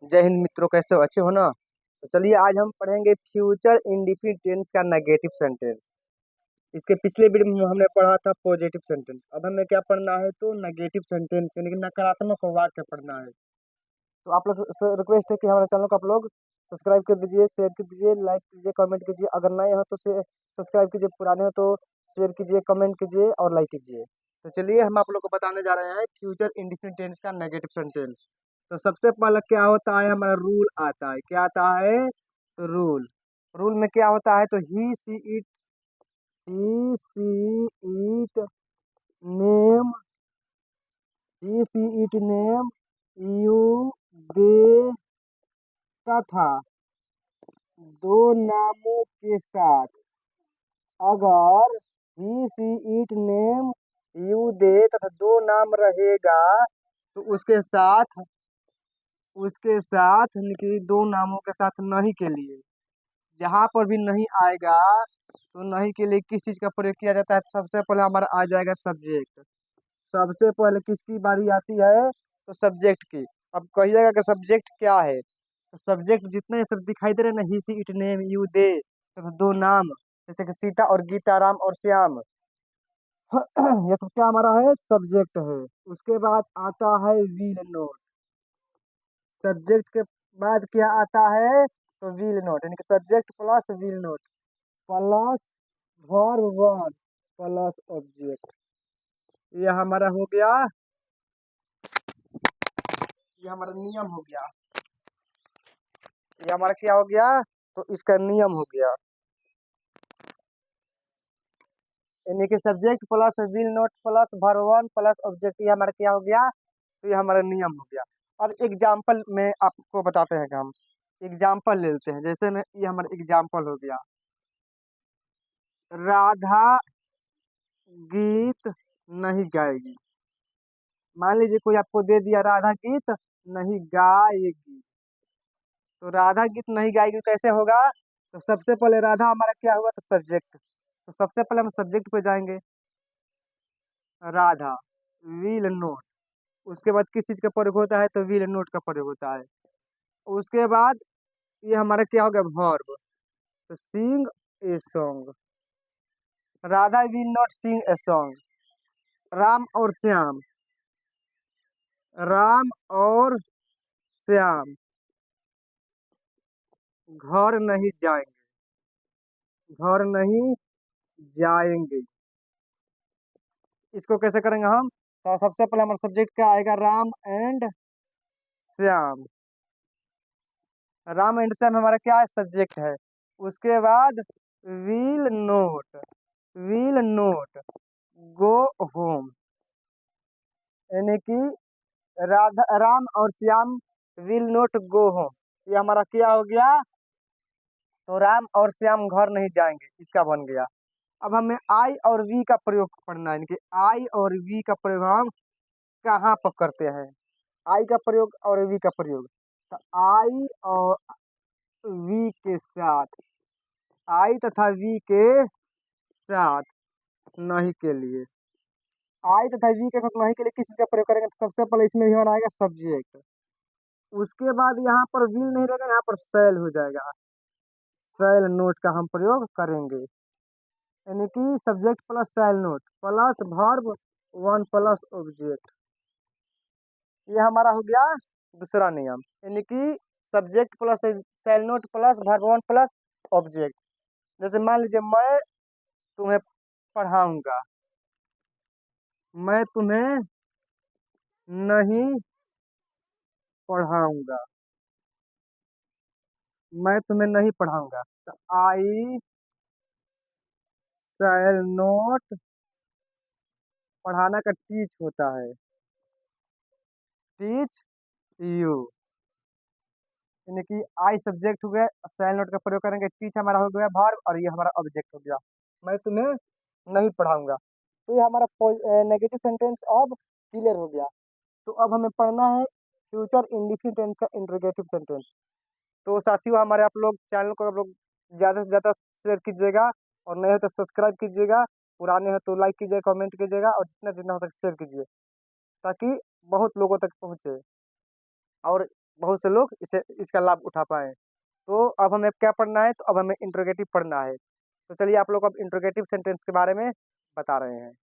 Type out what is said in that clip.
जय हिंद मित्रों, कैसे हो? अच्छे हो ना? तो चलिए आज हम पढ़ेंगे फ्यूचर इंडिफिनिट टेंस का नेगेटिव सेंटेंस। इसके पिछले वीडियो में हमने पढ़ा था पॉजिटिव सेंटेंस। अब हमें क्या पढ़ना है? तो नेगेटिव सेंटेंस यानी कि नकारात्मक वाक्य पढ़ना है। तो आप लोग से रिक्वेस्ट है कि हमारे चैनल को आप लोग सब्सक्राइब कर दीजिए, शेयर कर दीजिए, लाइक कीजिए, कमेंट कीजिए। अगर नए हो तो से सब्सक्राइब कीजिए, पुराने हो तो शेयर कीजिए, कमेंट कीजिए और लाइक कीजिए। तो चलिए हम आप लोग को बताने जा रहे हैं फ्यूचर इंडिफिनिट टेंस का नेगेटिव सेंटेंस। तो सबसे पहले क्या होता है? हमारा रूल आता है। क्या आता है? तो रूल। रूल में क्या होता है? तो he she it name name you they तथा दो नामों के साथ। अगर he she it name you they तथा दो नाम रहेगा तो उसके साथ यानी कि दो नामों के साथ नहीं के लिए जहां पर भी नहीं आएगा तो नहीं के लिए किस चीज का प्रयोग किया जाता है? तो सबसे पहले हमारा आ जाएगा सब्जेक्ट। सबसे पहले किसकी बारी आती है? तो सब्जेक्ट की। अब कहिएगा कि सब्जेक्ट क्या है? तो सब्जेक्ट जितने सब दिखाई दे रहे हैं ना, he she it name you they तो दो नाम, जैसे कि सीता और गीता, राम और श्याम। ये सब क्या हमारा है? सब्जेक्ट है। उसके बाद आता है विल नोट। सब्जेक्ट के बाद क्या आता है? तो विल नोट यानी कि subject plus will note plus verb one plus object. ये हमारा हो गया, ये हमारा नियम हो गया। ये हमारा क्या हो गया? तो इसका नियम हो गया, यानी कि subject plus will note plus verb one plus object. ये हमारा क्या हो गया? तो ये हमारा नियम हो गया। अब एग्जाम्पल में आपको बताते हैं कि हम एग्जाम्पल ले लेते हैं। जैसे में ये हमारा एग्जाम्पल हो गया, राधा गीत नहीं गाएगी। मान लीजिए कोई आपको दे दिया राधा गीत नहीं गाएगी, तो राधा गीत नहीं गाएगी कैसे होगा? तो सबसे पहले राधा हमारा क्या हुआ? तो सब्जेक्ट। तो सबसे पहले हम सब्जेक्ट पे जाएंगे, राधा विल नोट। उसके बाद किस चीज का प्रयोग होता है? तो विल नोट का प्रयोग होता है। उसके बाद ये हमारा क्या हो गया? वर्ब। तो sing a song. Radha will not sing a song. Ram और श्याम, राम और श्याम घर नहीं जाएंगे, घर नहीं जाएंगे। इसको कैसे करेंगे हम? तो सबसे पहले हमारा सब्जेक्ट क्या आएगा? राम एंड श्याम। राम एंड श्याम हमारा क्या है? सब्जेक्ट है। उसके बाद will note, will note go home, यानी कि राधा राम और Shyam will note go home. ये हमारा क्या हो गया? तो राम और श्याम घर नहीं जाएंगे, इसका बन गया। अब हमें आई और वी का प्रयोग पढ़ना है, यानी कि आई और वी का प्रयोग हम कहाँ पर करते हैं? आई का प्रयोग और वी का प्रयोग, तो आई और वी के साथ, आई तथा वी के साथ नहीं के लिए, आई तथा वी के साथ नहीं के लिए किस चीज का प्रयोग करेंगे? तो सबसे पहले इसमें भी हमारा आएगा सब्जेक्ट। उसके बाद यहाँ पर विल नहीं रहेगा, यहाँ पर सेल हो जाएगा। सेल नोट का हम प्रयोग करेंगे, यानी कि subject plus shall not plus verb one plus object. ये हमारा हो गया दूसरा नियम, यानी कि subject plus shall not plus verb one plus object. जैसे मान लीजिए मैं तुम्हें पढ़ाऊंगा, मैं तुम्हें नहीं पढ़ाऊंगा, मैं तुम्हें नहीं पढ़ाऊंगा। तो आई शैल नोट, पढ़ाना का टीच होता है, टीच यू, यानी कि आई सब्जेक्ट हो गया, शैल नोट का प्रयोग करेंगे, टीच हमारा हो गया वर्ब और ये हमारा ऑब्जेक्ट हो गया, मैं तुम्हें नहीं पढ़ाऊंगा। तो ये हमारा नेगेटिव सेंटेंस अब क्लियर हो गया। तो अब हमें पढ़ना है फ्यूचर इंडिफिनिट टेंस का इंट्रोगेटिव सेंटेंस। तो साथियों हमारे आप लोग चैनल को आप लोग ज़्यादा से ज़्यादा शेयर कीजिएगा, और नए हो तो सब्सक्राइब कीजिएगा, पुराने हो तो लाइक कीजिएगा, कमेंट कीजिएगा और जितना जितना हो सके शेयर कीजिए, ताकि बहुत लोगों तक पहुँचे। और बहुत से लोग इसे इसका लाभ उठा पाए। तो अब हमें क्या पढ़ना है, तो अब हमें इंट्रोगेटिव पढ़ना है। तो चलिए आप लोग अब इंट्रोगेटिव सेंटेंस के बारे में बता रहे हैं।